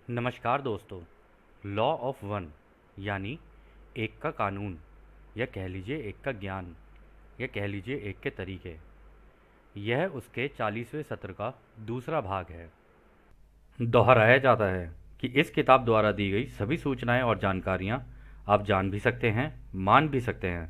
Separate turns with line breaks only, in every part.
नमस्कार दोस्तों। Law of one यानी एक का कानून, या कह लीजिए एक का ज्ञान, या कह लीजिए एक के तरीके, यह उसके 40वें सत्र का दूसरा भाग है। दोहराया जाता है कि इस किताब द्वारा दी गई सभी सूचनाएं और जानकारियां आप जान भी सकते हैं, मान भी सकते हैं,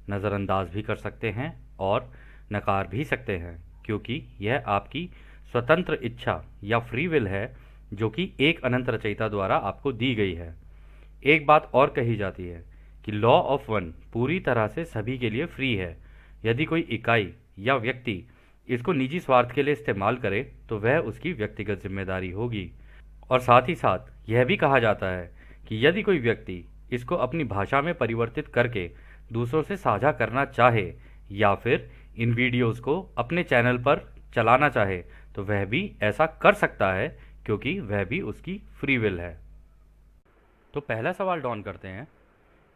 नज़रअंदाज भी कर सकते हैं और नकार भी सकते हैं, क्योंकि यह आपकी स्वतंत्र इच्छा या फ्री विल है, जो कि एक अनंत रचयिता द्वारा आपको दी गई है। एक बात और कही जाती है कि लॉ ऑफ वन पूरी तरह से सभी के लिए फ्री है। यदि कोई इकाई या व्यक्ति इसको निजी स्वार्थ के लिए इस्तेमाल करे तो वह उसकी व्यक्तिगत जिम्मेदारी होगी। और साथ ही साथ यह भी कहा जाता है कि यदि कोई व्यक्ति इसको अपनी भाषा में परिवर्तित करके दूसरों से साझा करना चाहे या फिर इन वीडियोस को अपने चैनल पर चलाना चाहे तो वह भी ऐसा कर सकता है, क्योंकि वह भी उसकी फ्री विल है। तो पहला सवाल डॉन करते हैं,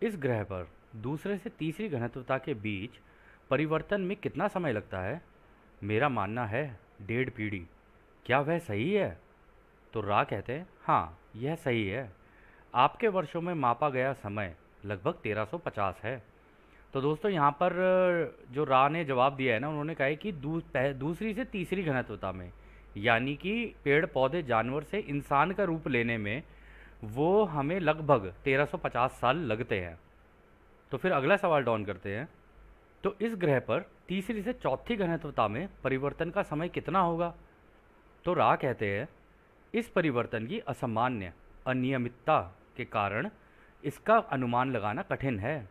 इस ग्रह पर दूसरे से तीसरी घनत्वता के बीच परिवर्तन में कितना समय लगता है? मेरा मानना है 1.5 पीढ़ी। क्या वह सही है? तो रा कहते हैं हाँ, यह सही है। आपके वर्षों में मापा गया समय लगभग 1350 है। तो दोस्तों यहाँ पर जो रा ने जवाब दिया है ना, उन्होंने कहा है कि दूसरी से तीसरी घनत्वता में, यानी कि पेड़ पौधे जानवर से इंसान का रूप लेने में वो हमें लगभग 1350 साल लगते हैं। तो फिर अगला सवाल डाउन करते हैं, तो इस ग्रह पर तीसरी से चौथी घनत्वता में परिवर्तन का समय कितना होगा? तो रा कहते हैं इस परिवर्तन की असामान्य अनियमितता के कारण इसका अनुमान लगाना कठिन है।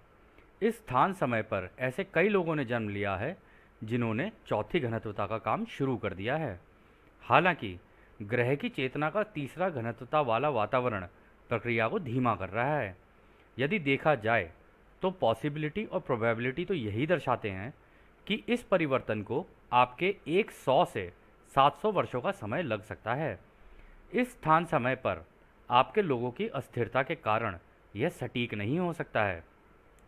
इस स्थान समय पर ऐसे कई लोगों ने जन्म लिया है जिन्होंने चौथी घनत्वता का काम शुरू कर दिया है। हालांकि ग्रह की चेतना का तीसरा घनत्वता वाला वातावरण प्रक्रिया को धीमा कर रहा है। यदि देखा जाए तो पॉसिबिलिटी और प्रोबेबिलिटी तो यही दर्शाते हैं कि इस परिवर्तन को आपके 100 से 700 वर्षों का समय लग सकता है। इस स्थान समय पर आपके लोगों की अस्थिरता के कारण यह सटीक नहीं हो सकता है।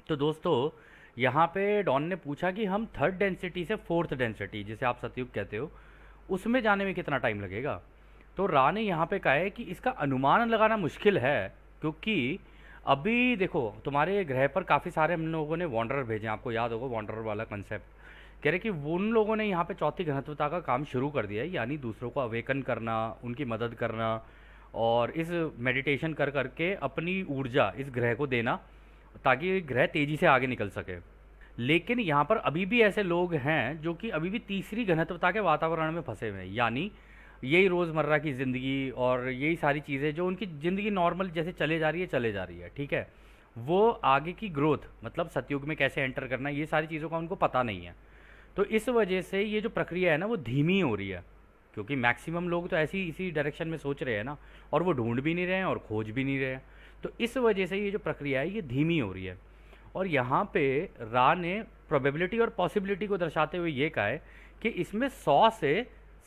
तो दोस्तों यहाँ पे डॉन ने पूछा कि हम थर्ड डेंसिटी से फोर्थ डेंसिटी, जिसे आप सतयुग कहते हो, उसमें जाने में कितना टाइम लगेगा? तो रा ने यहाँ पे कहा है कि इसका अनुमान लगाना मुश्किल है, क्योंकि अभी देखो तुम्हारे ग्रह पर काफ़ी सारे हम लोगों ने वॉन्डरर भेजे हैं, आपको याद होगा वॉन्डरर वाला कंसेप्ट। कह रहे कि उन लोगों ने यहाँ पे चौथी घनत्वता का काम शुरू कर दिया है, यानी दूसरों को अवेकन करना, उनकी मदद करना और इस मेडिटेशन कर करके अपनी ऊर्जा इस ग्रह को देना, ताकि ग्रह तेज़ी से आगे निकल सके। लेकिन यहाँ पर अभी भी ऐसे लोग हैं जो कि अभी भी तीसरी घनत्वता के वातावरण में फंसे हुए हैं, यानी यही रोज़मर्रा की ज़िंदगी और यही सारी चीज़ें जो उनकी ज़िंदगी नॉर्मल जैसे चले जा रही है चले जा रही है, ठीक है। वो आगे की ग्रोथ मतलब सतयुग में कैसे एंटर करना है, ये सारी चीज़ों का उनको पता नहीं है। तो इस वजह से ये जो प्रक्रिया है ना वो धीमी हो रही है, क्योंकि मैक्सिमम लोग तो ऐसी इसी डायरेक्शन में सोच रहे हैं ना, और वो ढूंढ भी नहीं रहे हैं और खोज भी नहीं रहे हैं। तो इस वजह से ये जो प्रक्रिया है ये धीमी हो रही है। और यहाँ पे रा ने प्रोबेबिलिटी और पॉसिबिलिटी को दर्शाते हुए ये कहा है कि इसमें 100 से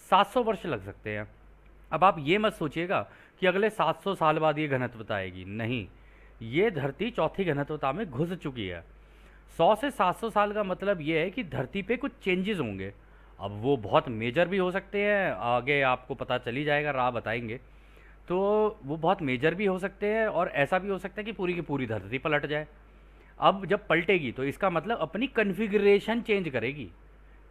700 वर्ष लग सकते हैं। अब आप ये मत सोचिएगा कि अगले 700 साल बाद ये घनत्वता आएगी, नहीं। ये धरती चौथी घनत्वता में घुस चुकी है। 100 से 700 साल का मतलब ये है कि धरती पे कुछ चेंजेस होंगे। अब वो बहुत मेजर भी हो सकते हैं, आगे आपको पता चली जाएगा, राह बताएंगे। तो वो बहुत मेजर भी हो सकते हैं और ऐसा भी हो सकता है कि पूरी की पूरी धरती पलट जाए। अब जब पलटेगी तो इसका मतलब अपनी कन्फिग्रेशन चेंज करेगी।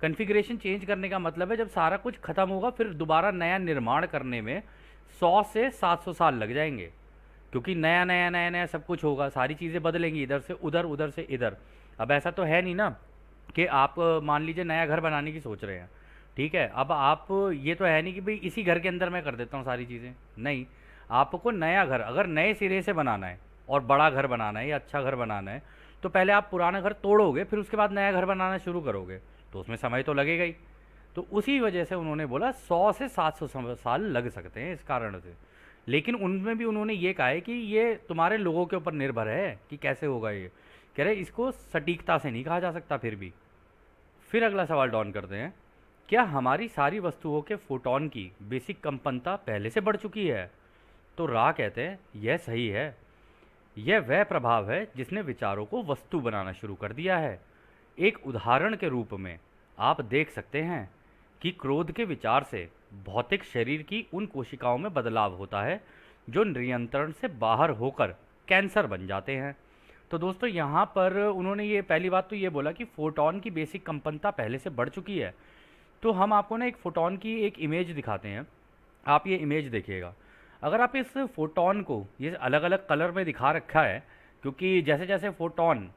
कन्फिग्रेशन चेंज करने का मतलब है जब सारा कुछ खत्म होगा फिर दोबारा नया निर्माण करने में 100 से 700 साल लग जाएंगे, क्योंकि नया नया नया नया सब कुछ होगा, सारी चीज़ें बदलेंगी, इधर से उधर उधर से इधर। अब ऐसा तो है नहीं ना कि आप मान लीजिए नया घर बनाने की सोच रहे हैं, ठीक है। अब आप ये तो है नहीं कि भाई इसी घर के अंदर मैं कर देता हूँ सारी चीज़ें, नहीं। आपको नया घर अगर नए सिरे से बनाना है और बड़ा घर बनाना है या अच्छा घर बनाना है, तो पहले आप पुराना घर तोड़ोगे, फिर उसके बाद नया घर बनाना शुरू करोगे, तो उसमें समय तो लगेगा ही। तो उसी वजह से उन्होंने बोला 100 से 700 साल लग सकते हैं इस कारण से। लेकिन उनमें भी उन्होंने ये कहा है कि ये तुम्हारे लोगों के ऊपर निर्भर है कि कैसे होगा ये। कह रहे इसको सटीकता से नहीं कहा जा सकता फिर भी। फिर अगला सवाल डॉन करते हैं, क्या हमारी सारी वस्तुओं के फोटॉन की बेसिक कंपनता पहले से बढ़ चुकी है? तो रा कहते हैं यह सही है। यह वह प्रभाव है जिसने विचारों को वस्तु बनाना शुरू कर दिया है। एक उदाहरण के रूप में आप देख सकते हैं कि क्रोध के विचार से भौतिक शरीर की उन कोशिकाओं में बदलाव होता है जो नियंत्रण से बाहर होकर कैंसर बन जाते हैं। तो दोस्तों यहाँ पर उन्होंने ये पहली बात तो ये बोला कि फोटॉन की बेसिक कंपनता पहले से बढ़ चुकी है। तो हम आपको ना एक फोटॉन की एक इमेज दिखाते हैं, आप ये इमेज देखिएगा। अगर आप इस फोटॉन को ये अलग अलग कलर में दिखा रखा है, क्योंकि जैसे जैसे फोटॉन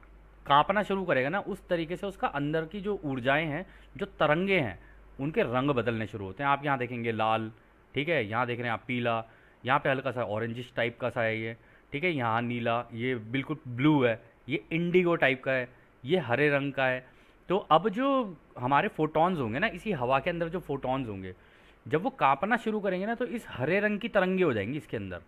कांपना शुरू करेगा ना, उस तरीके से उसका अंदर की जो ऊर्जाएं हैं, जो तरंगे हैं, उनके रंग बदलने शुरू होते हैं। आप यहाँ देखेंगे लाल, ठीक है, यहाँ देख रहे हैं आप पीला, यहाँ पे हल्का सा ऑरेंजिश टाइप का सा है ये, ठीक है, यहाँ नीला, ये बिल्कुल ब्लू है, ये इंडिगो टाइप का है, ये हरे रंग का है। तो अब जो हमारे फोटॉन्स होंगे ना, इसी हवा के अंदर जो फोटॉन्स होंगे, जब वो कांपना शुरू करेंगे ना, तो इस हरे रंग की तरंगे हो जाएंगी इसके अंदर,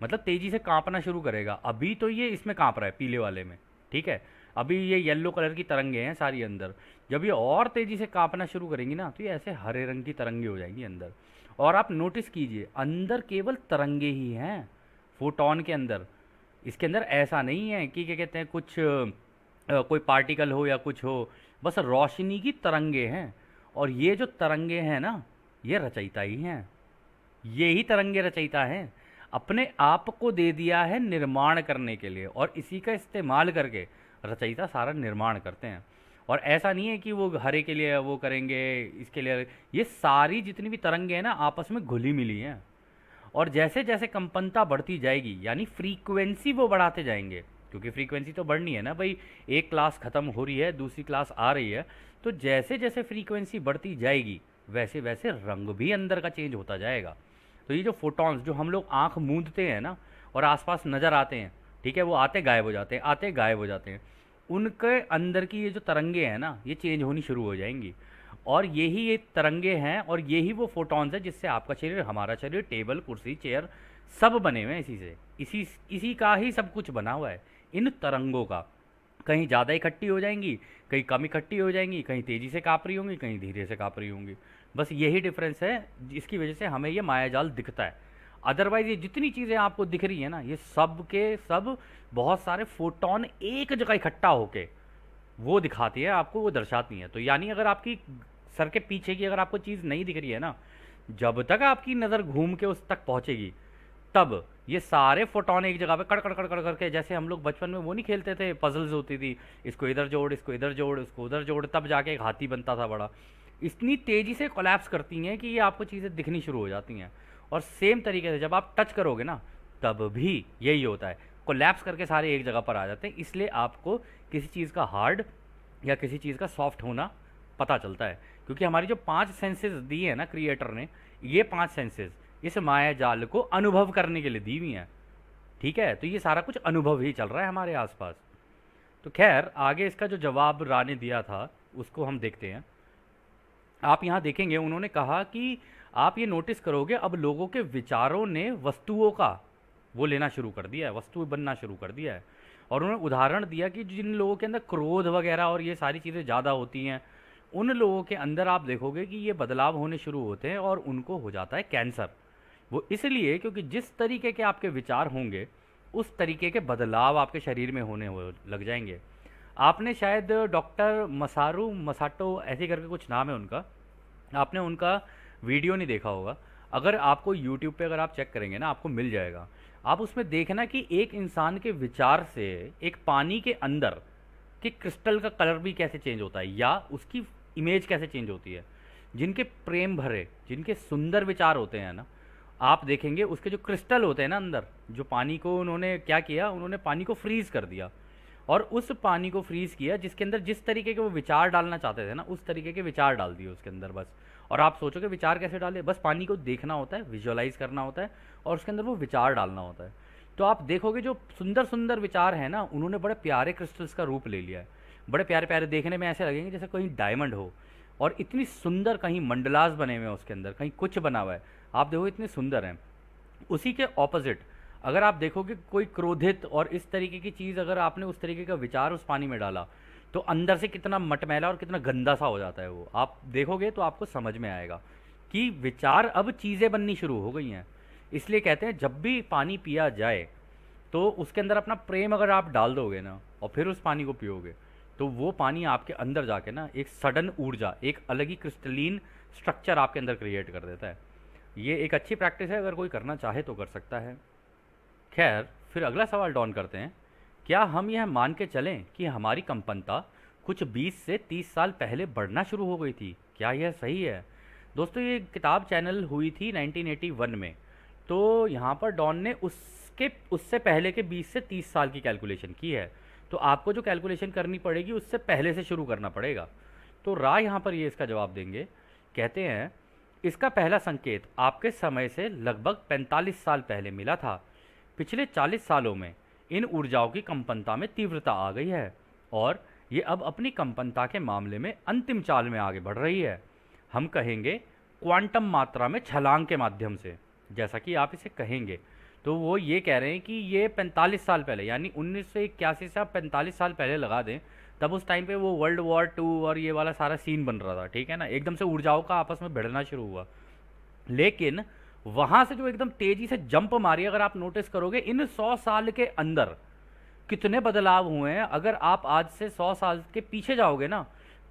मतलब तेज़ी से कांपना शुरू करेगा। अभी तो ये इसमें कांप रहा है पीले वाले में, ठीक है, अभी ये येलो कलर की तरंगे हैं सारी अंदर। जब ये और तेज़ी से कांपना शुरू करेंगी ना, तो ये ऐसे हरे रंग की तरंगे हो जाएंगी अंदर। और आप नोटिस कीजिए, अंदर केवल तरंगे ही हैं फोटॉन के अंदर। इसके अंदर ऐसा नहीं है कि क्या कहते हैं कुछ कोई पार्टिकल हो या कुछ हो, बस रोशनी की तरंगे हैं। और ये जो तरंगे हैं ना, ये रचयिता ही हैं, ये ही तरंगे रचयिता हैं। अपने आप को दे दिया है निर्माण करने के लिए, और इसी का इस्तेमाल करके रचयिता सारा निर्माण करते हैं। और ऐसा नहीं है कि वो हरे के लिए वो करेंगे, इसके लिए, ये सारी जितनी भी तरंगे हैं ना, आपस में घुली मिली हैं। और जैसे जैसे कंपनता बढ़ती जाएगी, यानी फ्रीक्वेंसी वो बढ़ाते जाएंगे, क्योंकि फ्रीक्वेंसी तो बढ़नी है ना भाई, एक क्लास ख़त्म हो रही है, दूसरी क्लास आ रही है, तो जैसे जैसे फ्रीक्वेंसी बढ़ती जाएगी, वैसे वैसे रंग भी अंदर का चेंज होता जाएगा। तो ये जो फोटॉन्स, जो हम लोग आँख मूंदते हैं ना और आसपास नज़र आते हैं, ठीक है, वो आते गायब हो जाते हैं, आते गायब हो जाते हैं, उनके अंदर की ये जो तरंगे हैं ना, ये चेंज होनी शुरू हो जाएंगी। और यही ये तरंगे हैं, और यही वो फोटॉन्स हैं जिससे आपका शरीर, हमारा शरीर, टेबल, कुर्सी, चेयर, सब बने हुए हैं इसी से, इसी का ही सब कुछ बना हुआ है, इन तरंगों का। कहीं ज़्यादा इकट्ठी हो जाएंगी, कहीं कम इकट्ठी हो जाएंगी, कहीं तेज़ी से काँप रही होंगी, कहीं धीरे से काँप रही होंगी। बस यही डिफरेंस है जिसकी वजह से हमें ये मायाजाल दिखता है। अदरवाइज़ ये जितनी चीज़ें आपको दिख रही है ना, ये सब के सब बहुत सारे फोटॉन एक जगह इकट्ठा होके वो दिखाती है आपको, वो दर्शाती हैं। तो यानी अगर आपकी सर के पीछे की अगर आपको चीज़ नहीं दिख रही है ना, जब तक आपकी नज़र घूम के उस तक पहुंचेगी, तब ये सारे फोटोन एक जगह पे कड़ कड़ कड़ कड़ करके, जैसे हम लोग बचपन में वो नहीं खेलते थे, पजल्स होती थी, इसको इधर जोड़, इसको इधर जोड़, इसको उधर जोड़, तब जाके एक हाथी बनता था बड़ा। इतनी तेज़ी से कोलैप्स करती हैं कि ये आपको चीज़ें दिखनी शुरू हो जाती हैं। और सेम तरीके से जब आप टच करोगे ना, तब भी यही होता है, कोलैप्स करके सारे एक जगह पर आ जाते हैं। इसलिए आपको किसी चीज़ का हार्ड या किसी चीज़ का सॉफ्ट होना पता चलता है, क्योंकि हमारी जो 5 सेंसेस दी है ना क्रिएटर ने, ये 5 सेंसेस इस माया जाल को अनुभव करने के लिए दी हुई हैं, ठीक है। तो ये सारा कुछ अनुभव ही चल रहा है हमारे आसपास। तो खैर, आगे इसका जो जवाब रा ने दिया था उसको हम देखते हैं। आप यहाँ देखेंगे, उन्होंने कहा कि आप ये नोटिस करोगे, अब लोगों के विचारों ने वस्तुओं का वो लेना शुरू कर दिया है, वस्तु बनना शुरू कर दिया है। और उन्होंने उदाहरण दिया कि जिन लोगों के अंदर क्रोध वगैरह और ये सारी चीज़ें ज़्यादा होती हैं, उन लोगों के अंदर आप देखोगे कि ये बदलाव होने शुरू होते हैं और उनको हो जाता है कैंसर। वो इसलिए क्योंकि जिस तरीके के आपके विचार होंगे, उस तरीके के बदलाव आपके शरीर में होने हो लग जाएंगे। आपने शायद डॉक्टर मसारू मसाटो ऐसे करके कुछ नाम है उनका, आपने उनका वीडियो नहीं देखा होगा। अगर आपको यूट्यूब पे अगर आप चेक करेंगे ना, आपको मिल जाएगा। आप उसमें देखना कि एक इंसान के विचार से एक पानी के अंदर कि क्रिस्टल का कलर भी कैसे चेंज होता है, या उसकी इमेज कैसे चेंज होती है। जिनके प्रेम भरे, जिनके सुंदर विचार होते हैं ना, आप देखेंगे उसके जो क्रिस्टल होते हैं ना अंदर, जो पानी को उन्होंने क्या किया, उन्होंने पानी को फ्रीज कर दिया, और उस पानी को फ्रीज किया जिसके अंदर जिस तरीके के वो विचार डालना चाहते थे ना, उस तरीके के विचार डाल दिए उसके अंदर बस। और आप सोचोगे विचार कैसे डाले, बस पानी को देखना होता है, विजुअलाइज करना होता है, और उसके अंदर वो विचार डालना होता है। तो आप देखोगे जो सुंदर सुंदर विचार हैं ना, उन्होंने बड़े प्यारे क्रिस्टल्स का रूप ले लिया है। बड़े प्यारे प्यारे, देखने में ऐसे लगेंगे जैसे कहीं डायमंड हो, और इतनी सुंदर, कहीं मंडलास बने हुए हैं उसके अंदर, कहीं कुछ बना हुआ है, आप देखो इतने सुंदर हैं। उसी के ऑपोजिट अगर आप देखोगे कोई क्रोधित और इस तरीके की चीज़, अगर आपने उस तरीके का विचार उस पानी में डाला, तो अंदर से कितना मटमैला और कितना गंदा सा हो जाता है वो। आप देखोगे तो आपको समझ में आएगा कि विचार अब चीज़ें बननी शुरू हो गई हैं। इसलिए कहते हैं जब भी पानी पिया जाए, तो उसके अंदर अपना प्रेम अगर आप डाल दोगे ना, और फिर उस पानी को पियोगे, तो वो पानी आपके अंदर जाके ना एक सडन ऊर्जा, एक अलग ही क्रिस्टलीन स्ट्रक्चर आपके अंदर क्रिएट कर देता है। ये एक अच्छी प्रैक्टिस है, अगर कोई करना चाहे तो कर सकता है। खैर, फिर अगला सवाल डॉन करते हैं, क्या हम यह मान के चलें कि हमारी कंपनता कुछ 20 से 30 साल पहले बढ़ना शुरू हो गई थी? क्या यह सही है? दोस्तों, ये किताब चैनल हुई थी 1981 में। तो यहाँ पर डॉन ने उससे पहले के 20 से 30 साल की कैलकुलेशन की है। तो आपको जो कैलकुलेशन करनी पड़ेगी उससे पहले से शुरू करना पड़ेगा। तो रा यहाँ पर ये इसका जवाब देंगे, कहते हैं, इसका पहला संकेत आपके समय से लगभग 45 साल पहले मिला था। पिछले 40 सालों में इन ऊर्जाओं की कंपनता में तीव्रता आ गई है और ये अब अपनी कंपनता के मामले में अंतिम चाल में आगे बढ़ रही है। हम कहेंगे क्वांटम मात्रा में छलांग के माध्यम से, जैसा कि आप इसे कहेंगे। तो वो ये कह रहे हैं कि ये 45 साल पहले, यानी 1981 से आप 45 साल पहले लगा दें, तब उस टाइम पे वो वर्ल्ड वॉर 2 और ये वाला सारा सीन बन रहा था, ठीक है ना। एकदम से ऊर्जाओं का आपस में भिड़ना शुरू हुआ। लेकिन वहां से जो एकदम तेजी से जंप मारी, अगर आप नोटिस करोगे इन 100 साल के अंदर कितने बदलाव हुए हैं। अगर आप आज से 100 साल के पीछे जाओगे ना,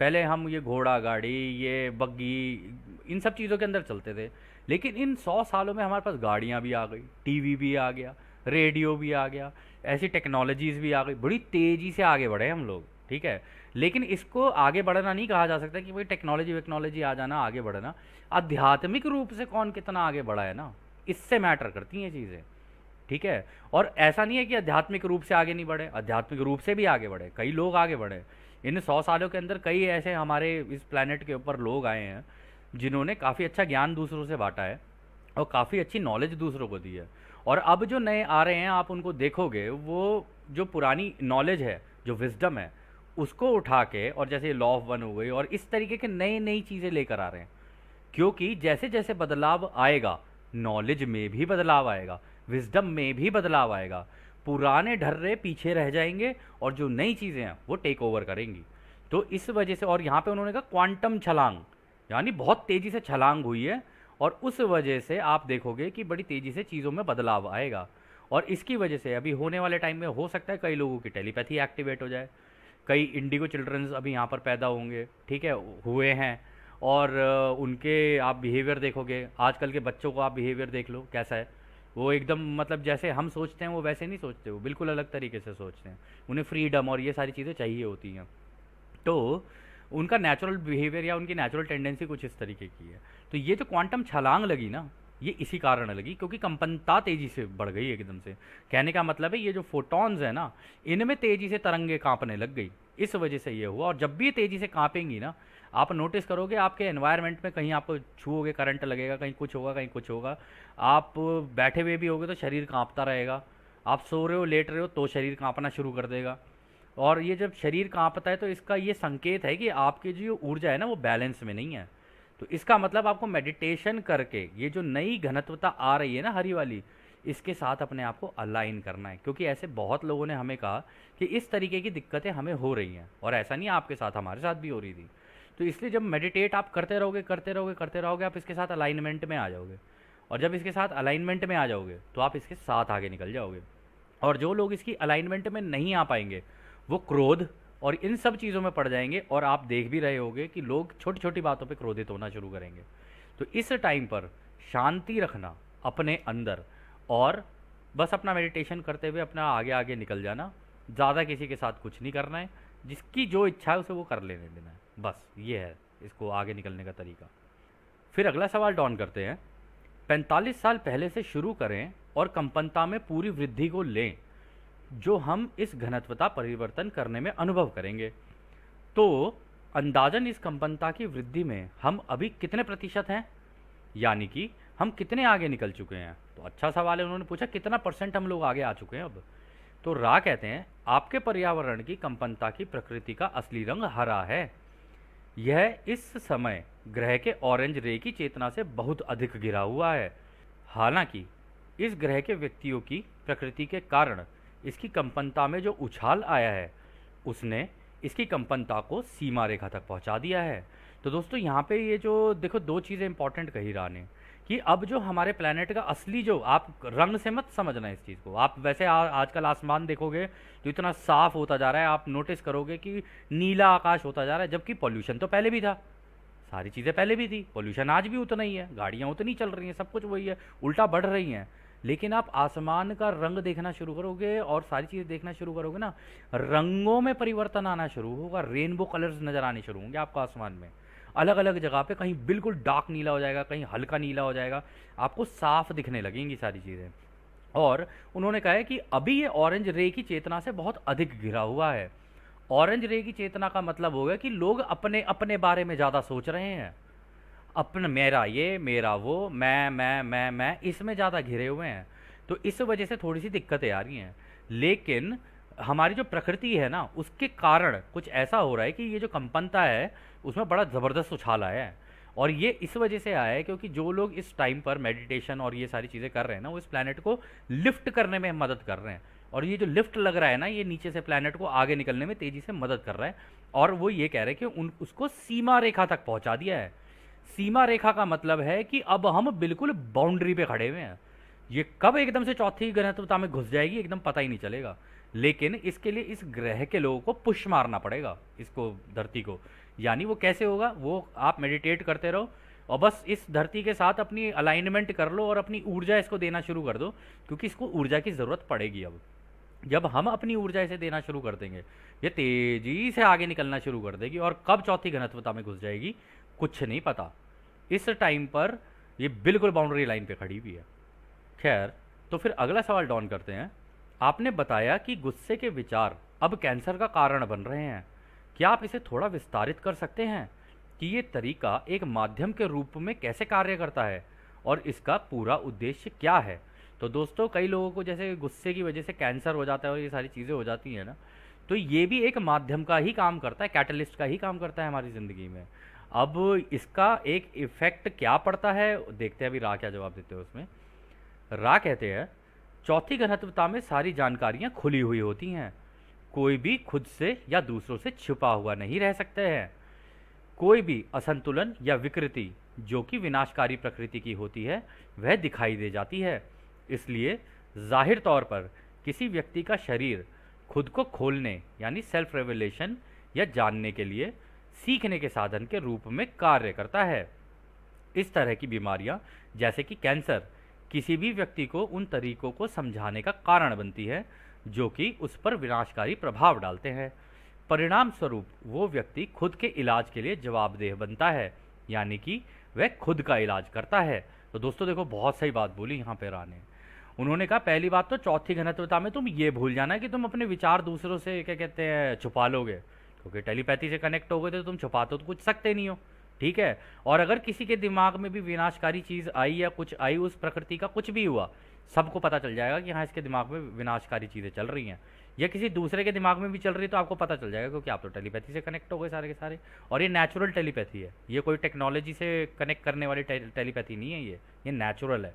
पहले हम ये घोड़ा गाड़ी, ये बग्गी, इन सब चीज़ों के अंदर चलते थे। लेकिन इन 100 सालों में हमारे पास गाड़ियाँ भी आ गई, टीवी भी आ गया, रेडियो भी आ गया, ऐसी टेक्नोलॉजीज़ भी आ गई। बड़ी तेज़ी से आगे बढ़े हम लोग, ठीक है। लेकिन इसको आगे बढ़ना नहीं कहा जा सकता कि भाई टेक्नोलॉजी वेक्नोलॉजी आ जाना, आगे बढ़ना। आध्यात्मिक रूप से कौन कितना आगे बढ़ा है ना, इससे मैटर करती हैं चीज़ें, ठीक है। और ऐसा नहीं है कि आध्यात्मिक रूप से आगे नहीं बढ़े, आध्यात्मिक रूप से भी आगे बढ़े, कई लोग आगे बढ़े। इन 100 सालों के अंदर कई ऐसे हमारे इस प्लेनेट के ऊपर लोग आए हैं जिन्होंने काफ़ी अच्छा ज्ञान दूसरों से बांटा है और काफ़ी अच्छी नॉलेज दूसरों को दी है। और अब जो नए आ रहे हैं, आप उनको देखोगे, वो जो पुरानी नॉलेज है, जो विजडम है, उसको उठा के, और जैसे लॉ ऑफ वन हो गई और इस तरीके के नई नई चीज़ें लेकर आ रहे हैं। क्योंकि जैसे जैसे बदलाव आएगा, नॉलेज में भी बदलाव आएगा, विजडम में भी बदलाव आएगा। पुराने ढर्रे पीछे रह जाएंगे और जो नई चीज़ें हैं वो टेक ओवर करेंगी। तो इस वजह से, और यहाँ पे उन्होंने कहा क्वांटम छलांग, यानी बहुत तेज़ी से छलांग हुई है और उस वजह से आप देखोगे कि बड़ी तेज़ी से चीज़ों में बदलाव आएगा। और इसकी वजह से अभी होने वाले टाइम में हो सकता है कई लोगों की टेलीपैथी एक्टिवेट हो जाए, कई इंडिगो चिल्ड्रंस अभी यहाँ पर पैदा होंगे, ठीक है, हुए हैं। और उनके आप बिहेवियर देखोगे, आजकल के बच्चों को आप बिहेवियर देख लो कैसा है। वो एकदम, मतलब जैसे हम सोचते हैं वो वैसे नहीं सोचते, वो बिल्कुल अलग तरीके से सोचते हैं। उन्हें फ्रीडम और ये सारी चीज़ें चाहिए होती हैं। तो उनका नेचुरल बिहेवियर या उनकी नेचुरल टेंडेंसी कुछ इस तरीके की है। तो ये जो क्वांटम छलांग लगी ना, ये इसी कारण लगी क्योंकि कंपनता तेजी से बढ़ गई एकदम से। कहने का मतलब है ये जो फोटॉन्स है ना, इनमें तेजी से तरंगे कांपने लग गई, इस वजह से ये हुआ। और जब भी ये तेजी से कांपेंगी ना, आप नोटिस करोगे आपके एनवायरनमेंट में कहीं आपको छूओगे करंट लगेगा, कहीं कुछ होगा, कहीं कुछ होगा। आप बैठे हुए भी होगे तो शरीर कांपता रहेगा, आप सो रहे हो, लेट रहे हो तो शरीर कांपना शुरू कर देगा। और ये जब शरीर कांपता है तो इसका ये संकेत है कि आपकी जो ऊर्जा है ना वो बैलेंस में नहीं है। तो इसका मतलब आपको मेडिटेशन करके ये जो नई घनत्वता आ रही है ना, हरी वाली, इसके साथ अपने आप को अलाइन करना है। क्योंकि ऐसे बहुत लोगों ने हमें कहा कि इस तरीके की दिक्कतें हमें हो रही हैं, और ऐसा नहीं आपके साथ, हमारे साथ भी हो रही थी। तो इसलिए जब मेडिटेट आप करते रहोगे करते रहोगे करते रहोगे, आप इसके साथ अलाइनमेंट में आ जाओगे। और जब इसके साथ अलाइनमेंट में आ जाओगे तो आप इसके साथ आगे निकल जाओगे। और जो लोग इसकी अलाइनमेंट में नहीं आ पाएंगे, वो क्रोध और इन सब चीज़ों में पड़ जाएंगे। और आप देख भी रहे होगे कि लोग छोटी छोटी बातों पे क्रोधित होना शुरू करेंगे। तो इस टाइम पर शांति रखना अपने अंदर, और बस अपना मेडिटेशन करते हुए अपना आगे आगे निकल जाना। ज़्यादा किसी के साथ कुछ नहीं करना है, जिसकी जो इच्छा है उसे वो कर लेने देना है। बस ये है इसको आगे निकलने का तरीका। फिर अगला सवाल डॉन करते हैं, 45 साल पहले से शुरू करें और कंपनता में पूरी वृद्धि को लें जो हम इस घनत्वता परिवर्तन करने में अनुभव करेंगे। तो अंदाजन इस कंपनता की वृद्धि में हम अभी कितने प्रतिशत हैं, यानी कि हम कितने आगे निकल चुके हैं। तो अच्छा सवाल है, उन्होंने पूछा कितना % हम लोग आगे आ चुके हैं अब। तो रा कहते हैं, आपके पर्यावरण की कंपनता की प्रकृति का असली रंग हरा है। यह इस समय ग्रह के ऑरेंज रे की चेतना से बहुत अधिक घिरा हुआ है। हालांकि इस ग्रह के व्यक्तियों की प्रकृति के कारण इसकी कंपनता में जो उछाल आया है, उसने इसकी कंपनता को सीमा रेखा तक पहुंचा दिया है। तो दोस्तों यहाँ पे ये जो देखो, दो चीज़ें इंपॉर्टेंट कही रहा ने कि अब जो हमारे प्लेनेट का असली, जो आप रंग से मत समझना इस चीज़ को। आप वैसे आजकल आसमान देखोगे तो इतना साफ होता जा रहा है, आप नोटिस करोगे कि नीला आकाश होता जा रहा है, जबकि पॉल्यूशन तो पहले भी था, सारी चीज़ें पहले भी थी, पॉल्यूशन आज भी उतना ही है, गाड़ियाँ उतनी चल रही हैं, सब कुछ वही है, उल्टा बढ़ रही हैं। लेकिन आप आसमान का रंग देखना शुरू करोगे और सारी चीज़ें देखना शुरू करोगे ना, रंगों में परिवर्तन आना शुरू होगा, रेनबो कलर्स नज़र आने शुरू होंगे आपको आसमान में। अलग अलग जगह पे कहीं बिल्कुल डार्क नीला हो जाएगा, कहीं हल्का नीला हो जाएगा, आपको साफ दिखने लगेंगी सारी चीज़ें। और उन्होंने कहा है कि अभी ये ऑरेंज रे की चेतना से बहुत अधिक घिरा हुआ है। ऑरेंज रे की चेतना का मतलब होगा कि लोग अपने अपने बारे में ज़्यादा सोच रहे हैं, अपना मेरा ये मेरा वो, मैं इसमें ज़्यादा घिरे हुए हैं। तो इस वजह से थोड़ी सी दिक्कतें आ रही हैं। लेकिन हमारी जो प्रकृति है ना, उसके कारण कुछ ऐसा हो रहा है कि ये जो कंपनता है उसमें बड़ा ज़बरदस्त उछाल आया है। और ये इस वजह से आया है क्योंकि जो लोग इस टाइम पर मेडिटेशन और ये सारी चीज़ें कर रहे हैं ना, वो इस प्लानट को लिफ्ट करने में मदद कर रहे हैं। और ये जो लिफ्ट लग रहा है ना, ये नीचे से प्लानट को आगे निकलने में तेज़ी से मदद कर रहा है। और वो ये कह रहे हैं कि उसको सीमा रेखा तक पहुंचा दिया है। सीमा रेखा का मतलब है कि अब हम बिल्कुल बाउंड्री पे खड़े हुए हैं। ये कब एकदम से चौथी घनत्वता में घुस जाएगी एकदम पता ही नहीं चलेगा। लेकिन इसके लिए इस ग्रह के लोगों को पुश मारना पड़ेगा, इसको, धरती को। यानी वो कैसे होगा, वो आप मेडिटेट करते रहो और बस इस धरती के साथ अपनी अलाइनमेंट कर लो और अपनी ऊर्जा इसको देना शुरू कर दो, क्योंकि इसको ऊर्जा की ज़रूरत पड़ेगी। अब जब हम अपनी ऊर्जा इसे देना शुरू कर देंगे, ये तेजी से आगे निकलना शुरू कर देगी और कब चौथी घनत्वता में घुस जाएगी कुछ नहीं पता। इस टाइम पर ये बिल्कुल बाउंड्री लाइन पे खड़ी हुई है। खैर, तो फिर अगला सवाल डॉन करते हैं। आपने बताया कि गुस्से के विचार अब कैंसर का कारण बन रहे हैं। क्या आप इसे थोड़ा विस्तारित कर सकते हैं कि ये तरीका एक माध्यम के रूप में कैसे कार्य करता है और इसका पूरा उद्देश्य क्या है? तो दोस्तों, कई लोगों को जैसे गुस्से की वजह से कैंसर हो जाता है और ये सारी चीज़ें हो जाती हैं ना, तो ये भी एक माध्यम का ही काम करता है, कैटलिस्ट का ही काम करता है हमारी ज़िंदगी में। अब इसका एक इफ़ेक्ट क्या पड़ता है, देखते हैं अभी रा क्या जवाब देते हैं उसमें। रा कहते हैं, चौथी घनत्वता में सारी जानकारियाँ खुली हुई होती हैं। कोई भी खुद से या दूसरों से छुपा हुआ नहीं रह सकते हैं। कोई भी असंतुलन या विकृति जो कि विनाशकारी प्रकृति की होती है, वह दिखाई दे जाती है। इसलिए जाहिर तौर पर किसी व्यक्ति का शरीर खुद को खोलने यानी सेल्फ रेवलेशन या जानने के लिए सीखने के साधन के रूप में कार्य करता है। इस तरह की बीमारियां जैसे कि कैंसर किसी भी व्यक्ति को उन तरीकों को समझाने का कारण बनती है जो कि उस पर विनाशकारी प्रभाव डालते हैं। परिणाम स्वरूप वो व्यक्ति खुद के इलाज के लिए जवाबदेह बनता है, यानी कि वह खुद का इलाज करता है। तो दोस्तों देखो, बहुत सही बात बोली यहाँ पे रा ने। उन्होंने कहा पहली बात तो चौथी घनत्वता में तुम ये भूल जाना कि तुम अपने विचार दूसरों से क्या कहते हैं छुपा लोगे, क्योंकि टेलीपैथी से कनेक्ट हो गए तो तुम छुपा तो कुछ सकते नहीं हो। ठीक है, और अगर किसी के दिमाग में भी विनाशकारी चीज़ आई या कुछ आई, उस प्रकृति का कुछ भी हुआ, सबको पता चल जाएगा कि हाँ इसके दिमाग में विनाशकारी चीज़ें चल रही हैं, या किसी दूसरे के दिमाग में भी चल रही है तो आपको पता चल जाएगा, क्योंकि आप तो टेलीपैथी से कनेक्ट हो गए सारे के सारे। और ये नेचुरल टेलीपैथी है, ये कोई टेक्नोलॉजी से कनेक्ट करने वाली टेलीपैथी नहीं है, ये नेचुरल है।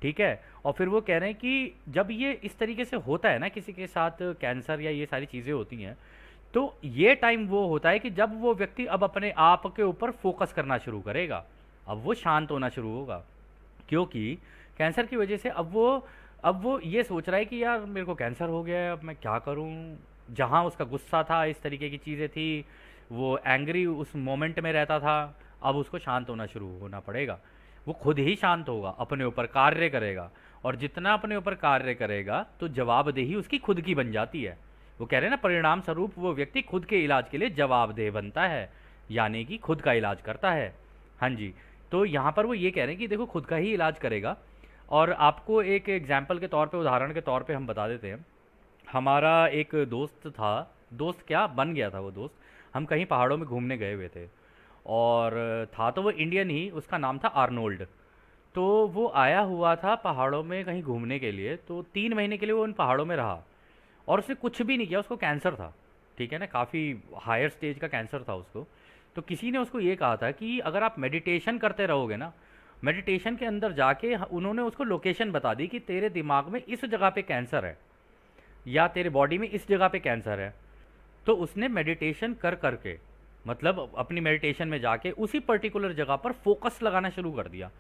ठीक है, और फिर वो कह रहे हैं कि जब ये इस तरीके से होता है ना, किसी के साथ कैंसर या ये सारी चीज़ें होती हैं, तो ये टाइम वो होता है कि जब वो व्यक्ति अब अपने आप के ऊपर फोकस करना शुरू करेगा, अब वो शांत होना शुरू होगा। क्योंकि कैंसर की वजह से अब वो ये सोच रहा है कि यार मेरे को कैंसर हो गया है, अब मैं क्या करूं। जहां उसका गुस्सा था, इस तरीके की चीज़ें थी, वो एंग्री उस मोमेंट में रहता था, अब उसको शांत होना शुरू होना पड़ेगा। वो खुद ही शांत होगा, अपने ऊपर कार्य करेगा, और जितना अपने ऊपर कार्य करेगा तो जवाबदेही उसकी खुद की बन जाती है। वो कह रहे हैं ना, परिणाम स्वरूप वो व्यक्ति खुद के इलाज के लिए जवाबदेह बनता है, यानी कि खुद का इलाज करता है। हाँ जी, तो यहाँ पर वो ये कह रहे हैं कि देखो खुद का ही इलाज करेगा। और आपको एक एग्जाम्पल के तौर पे, उदाहरण के तौर पे हम बता देते हैं। हमारा एक दोस्त था, दोस्त क्या बन गया था वो दोस्त। हम कहीं पहाड़ों में घूमने गए हुए थे, और था तो वो इंडियन ही, उसका नाम था आर्नोल्ड। तो वो आया हुआ था पहाड़ों में कहीं घूमने के लिए, तो 3 महीने के लिए वो उन पहाड़ों में रहा और उसने कुछ भी नहीं किया। उसको कैंसर था, ठीक है ना, काफ़ी हायर स्टेज का कैंसर था उसको। तो किसी ने उसको ये कहा था कि अगर आप मेडिटेशन करते रहोगे ना, मेडिटेशन के अंदर जाके उन्होंने उसको लोकेशन बता दी कि तेरे दिमाग में इस जगह पे कैंसर है या तेरे बॉडी में इस जगह पे कैंसर है। तो उसने मेडिटेशन कर करके, मतलब अपनी मेडिटेशन में जाके उसी पर्टिकुलर जगह पर फोकस लगाना शुरू कर दिया,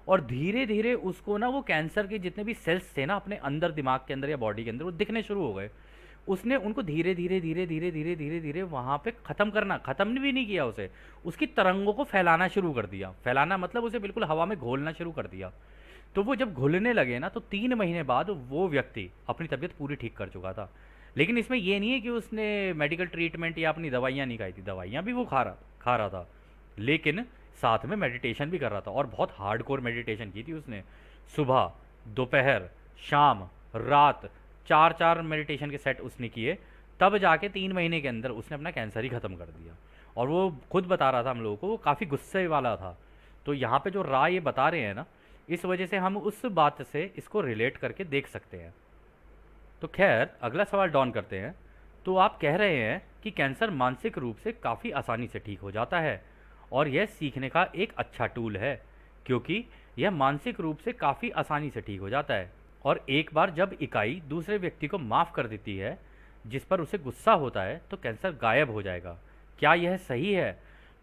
और धीरे धीरे उसको ना वो कैंसर के जितने भी सेल्स थे ना अपने अंदर, दिमाग के अंदर या बॉडी के अंदर, वो दिखने शुरू हो गए। उसने उनको धीरे धीरे धीरे धीरे धीरे धीरे धीरे वहाँ पे ख़त्म भी नहीं किया उसे, उसकी तरंगों को फैलाना शुरू कर दिया। फैलाना मतलब उसे बिल्कुल हवा में घोलना शुरू कर दिया। तो वो जब घुलने लगे ना, तो 3 महीने बाद वो व्यक्ति अपनी तबीयत पूरी ठीक कर चुका था। लेकिन इसमें ये नहीं है कि उसने मेडिकल ट्रीटमेंट या अपनी दवाइयाँ नहीं खाई थी, दवाइयाँ भी वो खा रहा था, लेकिन साथ में मेडिटेशन भी कर रहा था, और बहुत हार्डकोर मेडिटेशन की थी उसने। सुबह, दोपहर, शाम, रात, 4-4 मेडिटेशन के सेट उसने किए, तब जाके 3 महीने के अंदर उसने अपना कैंसर ही ख़त्म कर दिया। और वो खुद बता रहा था हम लोगों को, वो काफ़ी गुस्से वाला था। तो यहाँ पे जो राय ये बता रहे हैं ना, इस वजह से हम उस बात से इसको रिलेट करके देख सकते हैं। तो खैर, अगला सवाल डॉन करते हैं। तो आप कह रहे हैं कि कैंसर मानसिक रूप से काफ़ी आसानी से ठीक हो जाता है, और यह सीखने का एक अच्छा टूल है, क्योंकि यह मानसिक रूप से काफ़ी आसानी से ठीक हो जाता है। और एक बार जब इकाई दूसरे व्यक्ति को माफ़ कर देती है जिस पर उसे गुस्सा होता है, तो कैंसर गायब हो जाएगा। क्या यह सही है?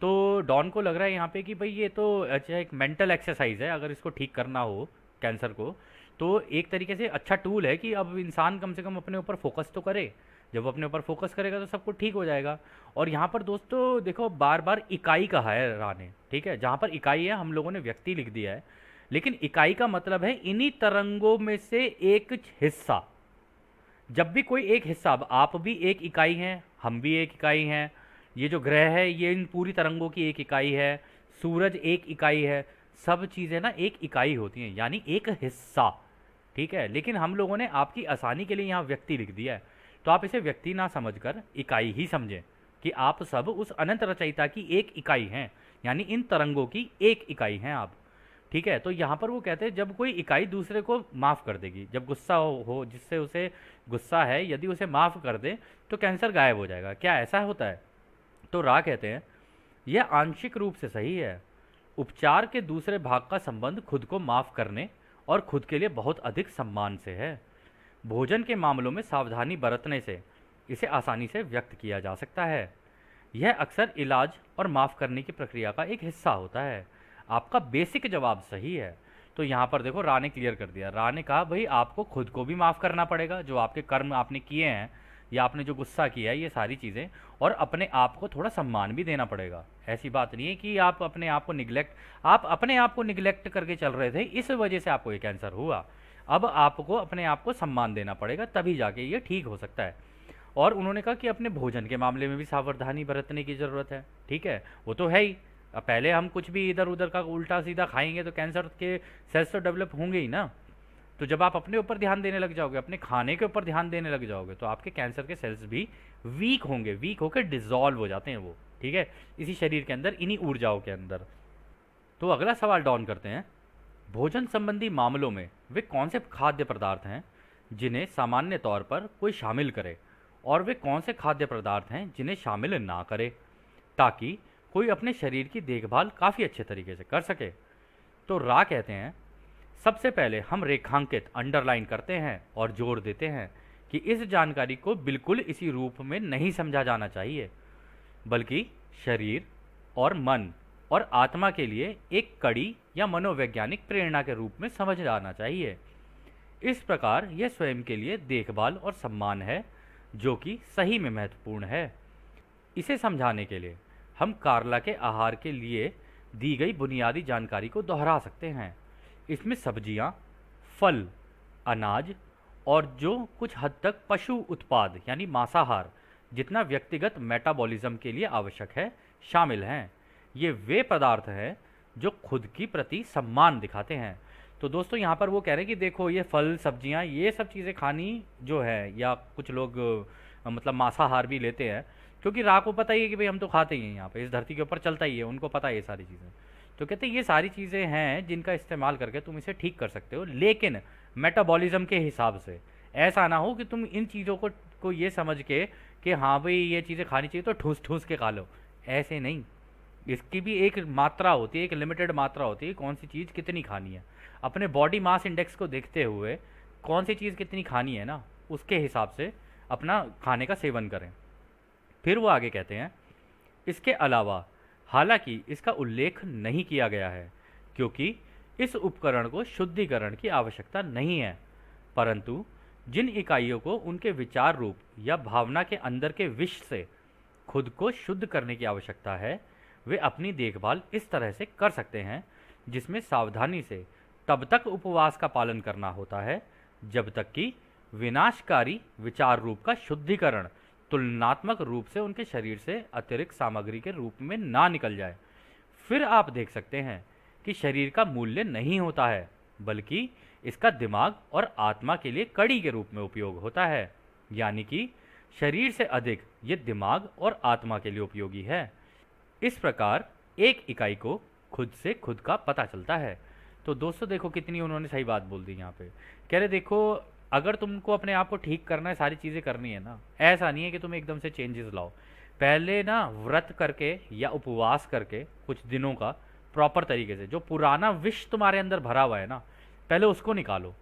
तो डॉन को लग रहा है यहाँ पे कि भाई ये तो अच्छा एक मेंटल एक्सरसाइज है, अगर इसको ठीक करना हो कैंसर को, तो एक तरीके से अच्छा टूल है कि अब इंसान कम से कम अपने ऊपर फोकस तो करे। जब वो अपने ऊपर फोकस करेगा तो सब कुछ ठीक हो जाएगा। और यहाँ पर दोस्तों देखो, बार बार इकाई कहा है रा ने, ठीक है, जहाँ पर इकाई है हम लोगों ने व्यक्ति लिख दिया है, लेकिन इकाई का मतलब है इन्हीं तरंगों में से एक हिस्सा। जब भी कोई एक हिस्सा, अब आप भी एक इकाई हैं, हम भी एक इकाई हैं, ये जो ग्रह है ये इन पूरी तरंगों की एक इकाई है, सूरज एक इकाई है, सब चीज़ें ना एक इकाई होती हैं, यानी एक हिस्सा, ठीक है। लेकिन हम लोगों ने आपकी आसानी के लिए यहाँ व्यक्ति लिख दिया है, तो आप इसे व्यक्ति ना समझकर इकाई ही समझें कि आप सब उस अनंत रचयिता की एक इकाई हैं, यानी इन तरंगों की एक इकाई हैं आप, ठीक है। तो यहाँ पर वो कहते हैं जब कोई इकाई दूसरे को माफ़ कर देगी, जब गुस्सा हो जिससे उसे गुस्सा है, यदि उसे माफ़ कर दे तो कैंसर गायब हो जाएगा। क्या ऐसा होता है? तो रा कहते हैं यह आंशिक रूप से सही है। उपचार के दूसरे भाग का संबंध खुद को माफ़ करने और खुद के लिए बहुत अधिक सम्मान से है। भोजन के मामलों में सावधानी बरतने से इसे आसानी से व्यक्त किया जा सकता है। यह अक्सर इलाज और माफ़ करने की प्रक्रिया का एक हिस्सा होता है। आपका बेसिक जवाब सही है। तो यहाँ पर देखो, रा ने क्लियर कर दिया। रा ने कहा भाई आपको खुद को भी माफ़ करना पड़ेगा, जो आपके कर्म आपने किए हैं या आपने जो गुस्सा किया है, ये सारी चीज़ें, और अपने आप को थोड़ा सम्मान भी देना पड़ेगा। ऐसी बात नहीं है कि आप अपने आप को निगलेक्ट करके चल रहे थे, इस वजह से आपको ये कैंसर हुआ। अब आपको अपने आप को सम्मान देना पड़ेगा, तभी जाके ये ठीक हो सकता है। और उन्होंने कहा कि अपने भोजन के मामले में भी सावधानी बरतने की ज़रूरत है, ठीक है, वो तो है ही। अब पहले हम कुछ भी इधर उधर का उल्टा सीधा खाएंगे तो कैंसर के सेल्स तो डेवलप होंगे ही ना। तो जब आप अपने ऊपर ध्यान देने लग जाओगे, अपने खाने के ऊपर ध्यान देने लग जाओगे, तो आपके कैंसर के सेल्स भी वीक होंगे, वीक होकर डिसॉल्व हो जाते हैं वो, ठीक है, इसी शरीर के अंदर, इन्हीं ऊर्जाओं के अंदर। तो अगला सवाल डॉन करते हैं, भोजन संबंधी मामलों में वे कौन से खाद्य पदार्थ हैं जिन्हें सामान्य तौर पर कोई शामिल करे, और वे कौन से खाद्य पदार्थ हैं जिन्हें शामिल ना करे, ताकि कोई अपने शरीर की देखभाल काफ़ी अच्छे तरीके से कर सके। तो रा कहते हैं सबसे पहले हम रेखांकित अंडरलाइन करते हैं और जोर देते हैं कि इस जानकारी को बिल्कुल इसी रूप में नहीं समझा जाना चाहिए, बल्कि शरीर और मन और आत्मा के लिए एक कड़ी या मनोवैज्ञानिक प्रेरणा के रूप में समझ जाना चाहिए। इस प्रकार यह स्वयं के लिए देखभाल और सम्मान है, जो कि सही में महत्वपूर्ण है। इसे समझाने के लिए हम कार्ला के आहार के लिए दी गई बुनियादी जानकारी को दोहरा सकते हैं। इसमें सब्जियां, फल, अनाज और जो कुछ हद तक पशु उत्पाद यानी मांसाहार जितना व्यक्तिगत मेटाबॉलिज्म के लिए आवश्यक है शामिल हैं। ये वे पदार्थ हैं जो खुद की प्रति सम्मान दिखाते हैं। तो दोस्तों यहाँ पर वो कह रहे हैं कि देखो, ये फल, सब्जियाँ, ये सब चीज़ें खानी जो है, या कुछ लोग मतलब मांसाहार भी लेते हैं, क्योंकि रा को पता ही है कि भाई हम तो खाते ही हैं, यहाँ पे इस धरती के ऊपर चलता ही है, उनको पता है ये सारी चीज़ें। तो कहते हैं ये सारी चीज़ें हैं जिनका इस्तेमाल करके तुम इसे ठीक कर सकते हो, लेकिन मेटाबॉलिज्म के हिसाब से। ऐसा ना हो कि तुम इन चीज़ों को ये समझ के कि हाँ भाई ये चीज़ें खानी चाहिए तो ठूस ठूस के खा लो, ऐसे नहीं। इसकी भी एक मात्रा होती है, एक लिमिटेड मात्रा होती है, कौन सी चीज़ कितनी खानी है। अपने बॉडी मास इंडेक्स को देखते हुए कौन सी चीज़ कितनी खानी है ना, उसके हिसाब से अपना खाने का सेवन करें। फिर वो आगे कहते हैं, इसके अलावा हालांकि इसका उल्लेख नहीं किया गया है क्योंकि इस उपकरण को शुद्धिकरण की आवश्यकता नहीं है, परंतु जिन इकाइयों को उनके विचार रूप या भावना के अंदर के विष से खुद को शुद्ध करने की आवश्यकता है, वे अपनी देखभाल इस तरह से कर सकते हैं जिसमें सावधानी से तब तक उपवास का पालन करना होता है जब तक कि विनाशकारी विचार रूप का शुद्धिकरण तुलनात्मक रूप से उनके शरीर से अतिरिक्त सामग्री के रूप में ना निकल जाए। फिर आप देख सकते हैं कि शरीर का मूल्य नहीं होता है, बल्कि इसका दिमाग और आत्मा के लिए कड़ी के रूप में उपयोग होता है। यानी कि शरीर से अधिक ये दिमाग और आत्मा के लिए उपयोगी है। इस प्रकार एक इकाई को खुद से खुद का पता चलता है। तो दोस्तों देखो कितनी उन्होंने सही बात बोल दी यहाँ पे। कह रहे देखो, अगर तुमको अपने आप को ठीक करना है, सारी चीज़ें करनी है ना, ऐसा नहीं है कि तुम एकदम से चेंजेस लाओ। पहले ना व्रत करके या उपवास करके कुछ दिनों का प्रॉपर तरीके से, जो पुराना विष तुम्हारे अंदर भरा हुआ है ना, पहले उसको निकालो।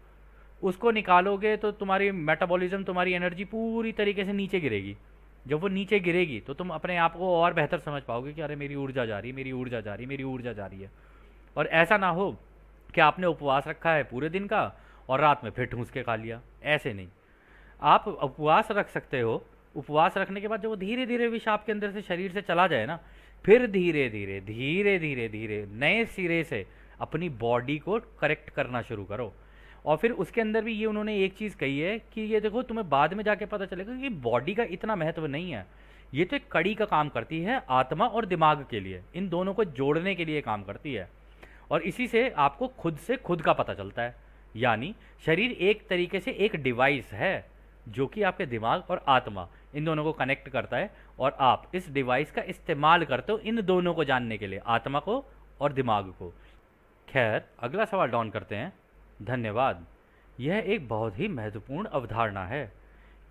उसको निकालोगे तो तुम्हारी मेटाबॉलिज्म, तुम्हारी एनर्जी पूरी तरीके से नीचे गिरेगी। जब वो नीचे गिरेगी तो तुम अपने आप को और बेहतर समझ पाओगे कि अरे मेरी ऊर्जा जा रही है, मेरी ऊर्जा जा रही है, मेरी ऊर्जा जा रही है। और ऐसा ना हो कि आपने उपवास रखा है पूरे दिन का और रात में फिर ठूंस के खा लिया। ऐसे नहीं, आप उपवास रख सकते हो। उपवास रखने के बाद जब वो धीरे धीरे विष आपके अंदर से शरीर से चला जाए ना, फिर धीरे धीरे धीरे धीरे धीरे नए सिरे से अपनी बॉडी को करेक्ट करना शुरू करो। और फिर उसके अंदर भी ये उन्होंने एक चीज़ कही है कि ये देखो, तुम्हें बाद में जाके पता चलेगा कि बॉडी का इतना महत्व नहीं है। ये तो एक कड़ी का काम करती है आत्मा और दिमाग के लिए, इन दोनों को जोड़ने के लिए काम करती है। और इसी से आपको खुद से खुद का पता चलता है। यानी शरीर एक तरीके से एक डिवाइस है जो कि आपके दिमाग और आत्मा इन दोनों को कनेक्ट करता है, और आप इस डिवाइस का इस्तेमाल करते हो इन दोनों को जानने के लिए, आत्मा को और दिमाग को। खैर, अगला सवाल डॉन करते हैं। धन्यवाद। यह एक बहुत ही महत्वपूर्ण अवधारणा है।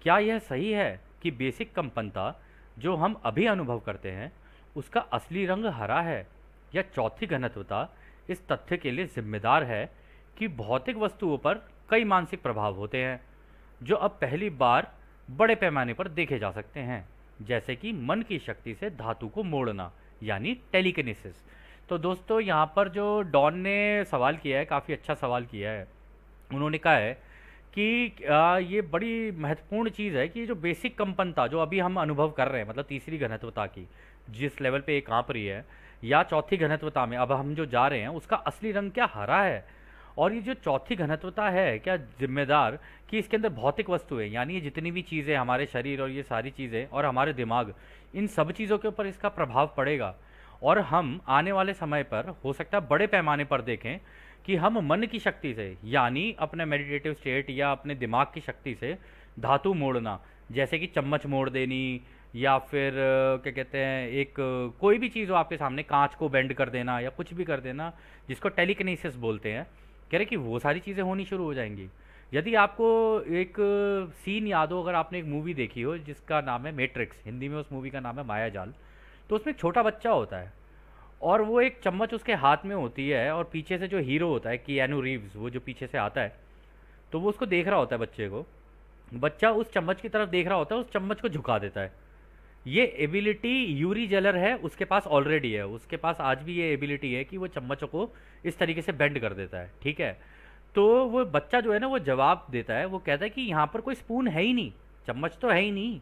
क्या यह सही है कि बेसिक कंपनता जो हम अभी अनुभव करते हैं उसका असली रंग हरा है, या चौथी घनत्वता इस तथ्य के लिए जिम्मेदार है कि भौतिक वस्तुओं पर कई मानसिक प्रभाव होते हैं जो अब पहली बार बड़े पैमाने पर देखे जा सकते हैं, जैसे कि मन की शक्ति से धातु को मोड़ना, यानी टेलीकिनेसिस। तो दोस्तों यहाँ पर जो डॉन ने सवाल किया है, काफ़ी अच्छा सवाल किया है। उन्होंने कहा है कि ये बड़ी महत्वपूर्ण चीज़ है कि जो बेसिक कंपनता जो अभी हम अनुभव कर रहे हैं, मतलब तीसरी घनत्वता की जिस लेवल पे ये कांप रही है, या चौथी घनत्वता में अब हम जो जा रहे हैं, उसका असली रंग क्या हरा है। और ये जो चौथी घनत्वता है क्या जिम्मेदार कि इसके अंदर भौतिक वस्तु है, यानी ये जितनी भी चीज़ें, हमारे शरीर और ये सारी चीज़ें और हमारे दिमाग, इन सब चीज़ों के ऊपर इसका प्रभाव पड़ेगा। और हम आने वाले समय पर हो सकता है बड़े पैमाने पर देखें कि हम मन की शक्ति से, यानी अपने मेडिटेटिव स्टेट या अपने दिमाग की शक्ति से धातु मोड़ना, जैसे कि चम्मच मोड़ देनी, या फिर क्या कहते हैं, एक कोई भी चीज़ हो आपके सामने, कांच को बेंड कर देना या कुछ भी कर देना, जिसको टेलीकिनेसिस बोलते हैं। कह रहे कि वो सारी चीज़ें होनी शुरू हो जाएंगी। यदि आपको एक सीन याद हो, अगर आपने एक मूवी देखी हो जिसका नाम है मैट्रिक्स, हिंदी में उस मूवी का नाम है मायाजाल, तो उसमें एक छोटा बच्चा होता है और वो एक चम्मच उसके हाथ में होती है, और पीछे से जो हीरो होता है कियानू रीव्स, वो जो पीछे से आता है, तो वो उसको देख रहा होता है बच्चे को। बच्चा उस चम्मच की तरफ देख रहा होता है, उस चम्मच को झुका देता है। ये एबिलिटी यूरी जेलर है, उसके पास ऑलरेडी है, उसके पास आज भी ये एबिलिटी है कि वो चम्मचों को इस तरीके से बेंड कर देता है। ठीक है, तो वो बच्चा जो है ना, वो जवाब देता है, वो कहता है कि यहाँ पर कोई स्पून है ही नहीं, चम्मच तो है ही नहीं,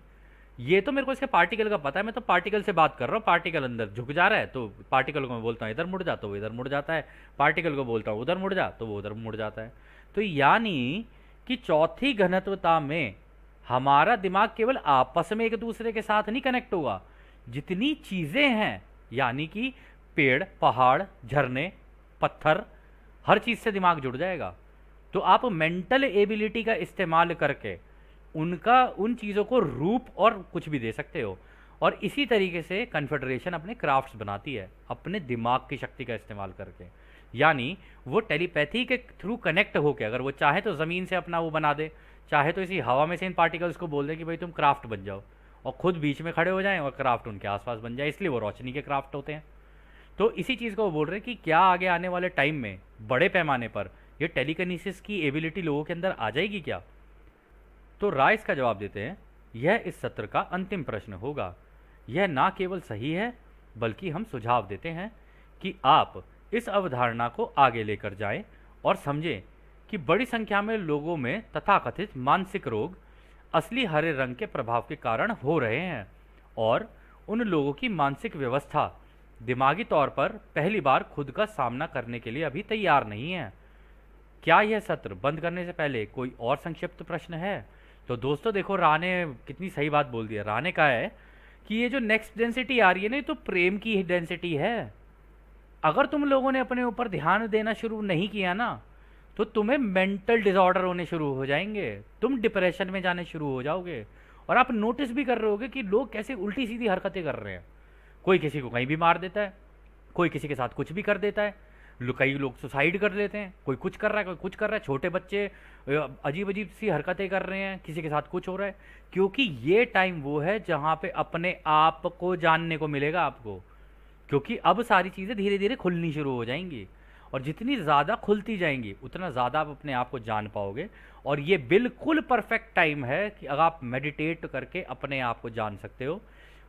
ये तो मेरे को इसके पार्टिकल का पता है, मैं तो पार्टिकल से बात कर रहा हूँ, पार्टिकल अंदर झुक जा रहा है, तो पार्टिकल को मैं बोलता हूँ इधर मुड़ जा, तो वो इधर मुड़ जाता है, पार्टिकल को बोलता हूँ उधर मुड़ जा, तो वो उधर मुड़ जाता है। तो यानी कि चौथी घनत्वता में हमारा दिमाग केवल आपस में एक दूसरे के साथ नहीं कनेक्ट होगा, जितनी चीज़ें हैं, यानी कि पेड़, पहाड़, झरने, पत्थर, हर चीज़ से दिमाग जुड़ जाएगा। तो आप मेंटल एबिलिटी का इस्तेमाल करके उनका, उन चीज़ों को रूप और कुछ भी दे सकते हो। और इसी तरीके से कन्फेडरेशन अपने क्राफ्ट्स बनाती है अपने दिमाग की शक्ति का इस्तेमाल करके। यानी वो टेलीपैथी के थ्रू कनेक्ट होकर, अगर वो चाहे तो ज़मीन से अपना वो बना दे, चाहे तो इसी हवा में से इन पार्टिकल्स को बोल दे कि भाई तुम क्राफ्ट बन जाओ, और खुद बीच में खड़े हो जाएं और क्राफ्ट उनके आसपास बन जाए, इसलिए वो रोशनी के क्राफ्ट होते हैं। तो इसी चीज़ को वो बोल रहे हैं कि क्या आगे आने वाले टाइम में बड़े पैमाने पर ये टेलीकिनेसिस की एबिलिटी लोगों के अंदर आ जाएगी क्या। तो राय इसका जवाब देते हैं, यह इस सत्र का अंतिम प्रश्न होगा। यह ना केवल सही है, बल्कि हम सुझाव देते हैं कि आप इस अवधारणा को आगे लेकर जाएं और समझें कि बड़ी संख्या में लोगों में तथाकथित मानसिक रोग असली हरे रंग के प्रभाव के कारण हो रहे हैं, और उन लोगों की मानसिक व्यवस्था दिमागी तौर पर पहली बार खुद का सामना करने के लिए अभी तैयार नहीं है। क्या यह सत्र बंद करने से पहले कोई और संक्षिप्त प्रश्न है? तो दोस्तों देखो, रा ने कितनी सही बात बोल दी है। रा ने कहा है कि ये जो नेक्स्ट डेंसिटी आ रही है ना, ये तो प्रेम की ही डेंसिटी है। अगर तुम लोगों ने अपने ऊपर ध्यान देना शुरू नहीं किया ना, तो तुम्हें मेंटल डिसऑर्डर होने शुरू हो जाएंगे, तुम डिप्रेशन में जाने शुरू हो जाओगे। और आप नोटिस भी कर रहे होगे कि लोग कैसे उल्टी सीधी हरकतें कर रहे हैं। कोई किसी को कहीं भी मार देता है, कोई किसी के साथ कुछ भी कर देता है, कई लोग सुसाइड कर लेते हैं, कोई कुछ कर रहा है, कोई कुछ कर रहा है, छोटे बच्चे अजीब अजीब सी हरकतें कर रहे हैं, किसी के साथ कुछ हो रहा है। क्योंकि ये टाइम वो है जहाँ पे अपने आप को जानने को मिलेगा आपको। क्योंकि अब सारी चीज़ें धीरे धीरे खुलनी शुरू हो जाएंगी, और जितनी ज़्यादा खुलती जाएंगी उतना ज़्यादा आप अपने आप को जान पाओगे। और ये बिल्कुल परफेक्ट टाइम है कि अगर आप मेडिटेट करके अपने आप को जान सकते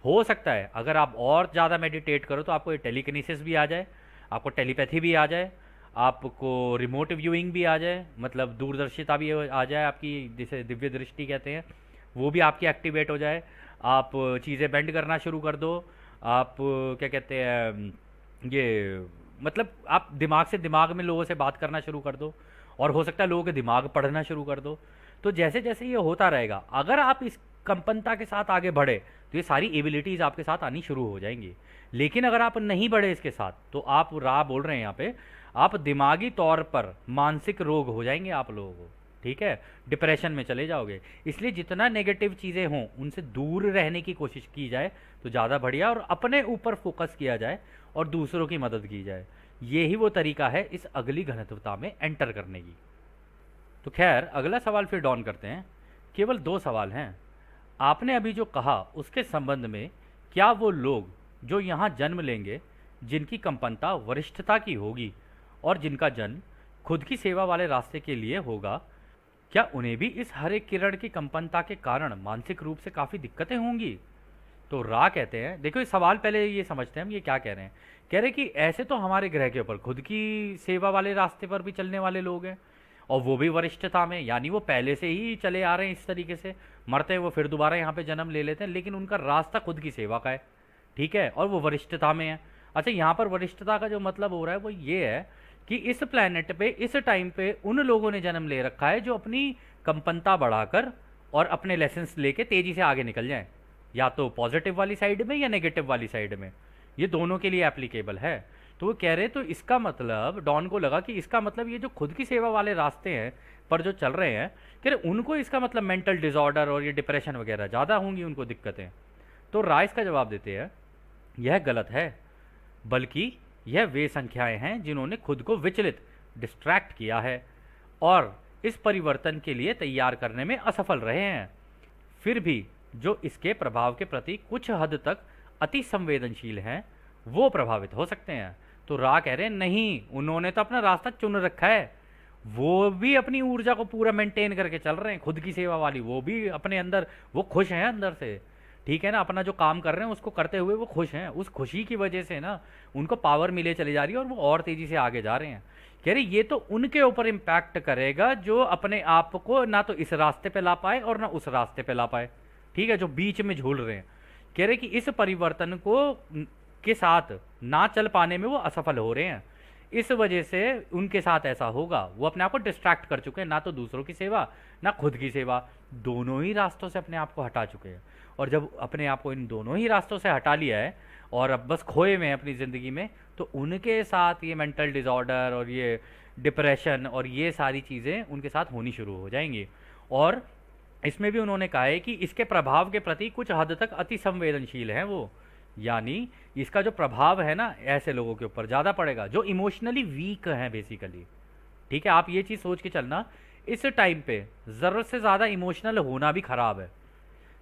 हो सकता है अगर आप और ज़्यादा मेडिटेट करो तो आपको टेलीकिनेसिस भी आ जाए, आपको टेलीपैथी भी आ जाए, आपको रिमोट व्यूइंग भी आ जाए, मतलब दूरदर्शिता भी आ जाए आपकी, जिसे दिव्य दृष्टि कहते हैं, वो भी आपकी एक्टिवेट हो जाए। आप चीज़ें बेंड करना शुरू कर दो, आप क्या कहते हैं ये, मतलब आप दिमाग से दिमाग में लोगों से बात करना शुरू कर दो, और हो सकता है लोगों के दिमाग पढ़ना शुरू कर दो। तो जैसे जैसे ये होता रहेगा, अगर आप इस कंपनता के साथ आगे बढ़े तो ये सारी एबिलिटीज़ आपके साथ आनी शुरू हो जाएंगी। लेकिन अगर आप नहीं बढ़े इसके साथ, तो आप राह बोल रहे हैं यहाँ पे, आप दिमागी तौर पर मानसिक रोग हो जाएंगे आप लोगों को, ठीक है, डिप्रेशन में चले जाओगे। इसलिए जितना नेगेटिव चीज़ें हों उनसे दूर रहने की कोशिश की जाए तो ज़्यादा बढ़िया, और अपने ऊपर फोकस किया जाए और दूसरों की मदद की जाए। ये ही वो तरीका है इस अगली घनत्वता में एंटर करने की। तो खैर, अगला सवाल फिर डॉन करते हैं। केवल 2 सवाल हैं। आपने अभी जो कहा उसके संबंध में, क्या वो लोग जो यहाँ जन्म लेंगे, जिनकी कंपनता वरिष्ठता की होगी और जिनका जन्म खुद की सेवा वाले रास्ते के लिए होगा, क्या उन्हें भी इस हरे किरण की कंपनता के कारण मानसिक रूप से काफ़ी दिक्कतें होंगी? तो रा कहते हैं, देखो ये सवाल पहले ये समझते हैं हम ये क्या कह रहे हैं। कह रहे हैं कि ऐसे तो हमारे ग्रह के ऊपर खुद की सेवा वाले रास्ते पर भी चलने वाले लोग हैं, और वो भी वरिष्ठता में, यानी वो पहले से ही चले आ रहे हैं इस तरीके से, मरते हैं वो फिर दोबारा यहाँ पे जन्म ले लेते हैं, लेकिन उनका रास्ता खुद की सेवा का है, ठीक है, और वो वरिष्ठता में है। अच्छा, यहाँ पर वरिष्ठता का जो मतलब हो रहा है वो ये है कि इस प्लेनेट पे इस टाइम पे उन लोगों ने जन्म ले रखा है जो अपनी कंपनता बढ़ाकर और अपने लेसन्स लेके तेजी से आगे निकल जाएं, या तो पॉजिटिव वाली साइड में या नेगेटिव वाली साइड में, ये दोनों के लिए एप्लीकेबल है। तो वो कह रहे, तो इसका मतलब डॉन को लगा कि इसका मतलब ये जो खुद की सेवा वाले रास्ते हैं पर जो चल रहे हैं, कह रहे उनको इसका मतलब मेंटल डिसऑर्डर और ये डिप्रेशन वगैरह ज़्यादा होंगी उनको दिक्कतें। तो राइस का जवाब देते हैं, यह गलत है, बल्कि यह वे संख्याएं हैं जिन्होंने खुद को विचलित, डिस्ट्रैक्ट किया है और इस परिवर्तन के लिए तैयार करने में असफल रहे हैं। फिर भी जो इसके प्रभाव के प्रति कुछ हद तक अति संवेदनशील हैं, वो प्रभावित हो सकते हैं। तो रा कह रहे हैं, नहीं, उन्होंने तो अपना रास्ता चुन रखा है, वो भी अपनी ऊर्जा को पूरा मेंटेन करके चल रहे हैं, खुद की सेवा वाली, वो भी अपने अंदर वो खुश हैं अंदर से, ठीक है ना, अपना जो काम कर रहे हैं उसको करते हुए वो खुश हैं। उस खुशी की वजह से ना उनको पावर मिले चली जा रही है और वो और तेजी से आगे जा रहे हैं। कह रही ये तो उनके ऊपर इम्पैक्ट करेगा जो अपने आप को ना तो इस रास्ते पे ला पाए और ना उस रास्ते पे ला पाए, ठीक है, जो बीच में झूल रहे हैं। कह रहे कि इस परिवर्तन को के साथ ना चल पाने में वो असफल हो रहे हैं, इस वजह से उनके साथ ऐसा होगा। वो अपने आप को डिस्ट्रैक्ट कर चुके हैं, ना तो दूसरों की सेवा ना खुद की सेवा, दोनों ही रास्तों से अपने आप को हटा चुके हैं। और जब अपने आप को इन दोनों ही रास्तों से हटा लिया है और अब बस खोए हुए हैं अपनी ज़िंदगी में, तो उनके साथ ये मेंटल डिसऑर्डर और ये डिप्रेशन और ये सारी चीज़ें उनके साथ होनी शुरू हो जाएंगी। और इसमें भी उन्होंने कहा है कि इसके प्रभाव के प्रति कुछ हद तक अति संवेदनशील हैं वो, यानी इसका जो प्रभाव है ना ऐसे लोगों के ऊपर ज़्यादा पड़ेगा जो इमोशनली वीक हैं बेसिकली, ठीक है। आप ये चीज़ सोच के चलना, इस टाइम पे ज़रूरत से ज़्यादा इमोशनल होना भी ख़राब है।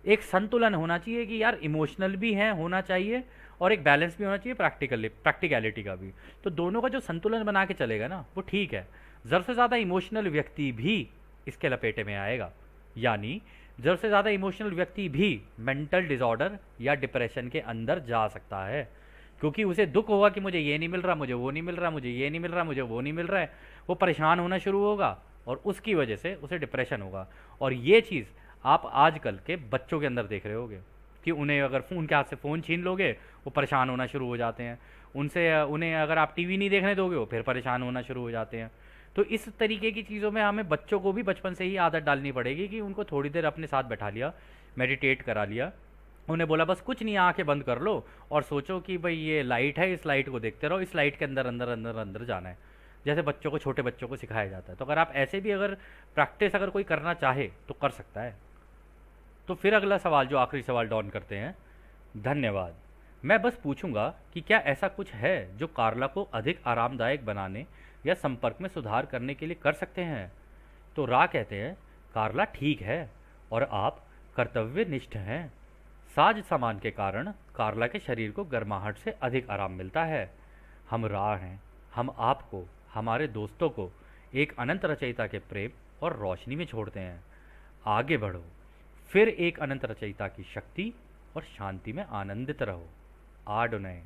एक संतुलन होना चाहिए कि यार इमोशनल भी है होना चाहिए और एक बैलेंस भी होना चाहिए प्रैक्टिकलिटी का भी। तो दोनों का जो संतुलन बना के चलेगा ना वो ठीक है। ज़रूरत से ज़्यादा इमोशनल व्यक्ति भी इसके लपेटे में आएगा, यानी ज़रूरत से ज़्यादा इमोशनल व्यक्ति भी मेंटल डिसऑर्डर या डिप्रेशन के अंदर जा सकता है, क्योंकि उसे दुख होगा कि मुझे ये नहीं मिल रहा, मुझे वो नहीं मिल रहा, मुझे ये नहीं मिल रहा, मुझे वो नहीं मिल रहा है। वो परेशान होना शुरू होगा और उसकी वजह से उसे डिप्रेशन होगा। और ये चीज़ आप आजकल के बच्चों के अंदर देख रहे होगे कि उन्हें अगर उनके हाथ से फ़ोन छीन लोगे वो परेशान होना शुरू हो जाते हैं। उन्हें अगर आप टीवी नहीं देखने दोगे वो फिर परेशान होना शुरू हो जाते हैं। तो इस तरीके की चीज़ों में हमें बच्चों को भी बचपन से ही आदत डालनी पड़ेगी कि उनको थोड़ी देर अपने साथ बैठा लिया, मेडिटेट करा लिया, उन्हें बोला बस कुछ नहीं, आंखें बंद कर लो और सोचो कि भाई ये लाइट है, इस लाइट को देखते रहो, इस लाइट के अंदर अंदर अंदर अंदर जाना है। जैसे बच्चों को, छोटे बच्चों को सिखाया जाता है। तो अगर आप ऐसे भी अगर प्रैक्टिस अगर कोई करना चाहे तो कर सकता है। तो फिर अगला सवाल, जो आखिरी सवाल डॉन करते हैं। धन्यवाद। मैं बस पूछूंगा कि क्या ऐसा कुछ है जो कार्ला को अधिक आरामदायक बनाने या संपर्क में सुधार करने के लिए कर सकते हैं? तो रा कहते हैं, कार्ला ठीक है और आप कर्तव्यनिष्ठ हैं। साज सामान के कारण कार्ला के शरीर को गर्माहट से अधिक आराम मिलता है। हम रा हैं, हम आपको, हमारे दोस्तों को एक अनंत रचयिता के प्रेम और रोशनी में छोड़ते हैं। आगे बढ़ो, फिर एक अनंत रचयिता की शक्ति और शांति में आनंदित रहो। आडोनय।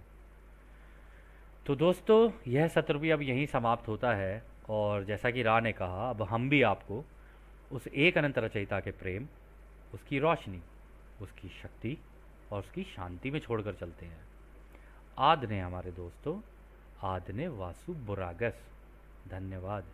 तो दोस्तों, यह सत्र भी अब यहीं समाप्त होता है। और जैसा कि रा ने कहा, अब हम भी आपको उस एक अनंत रचयिता के प्रेम, उसकी रोशनी, उसकी शक्ति और उसकी शांति में छोड़कर चलते हैं। आद ने हमारे दोस्तों, आद ने वासु बुरागस। धन्यवाद।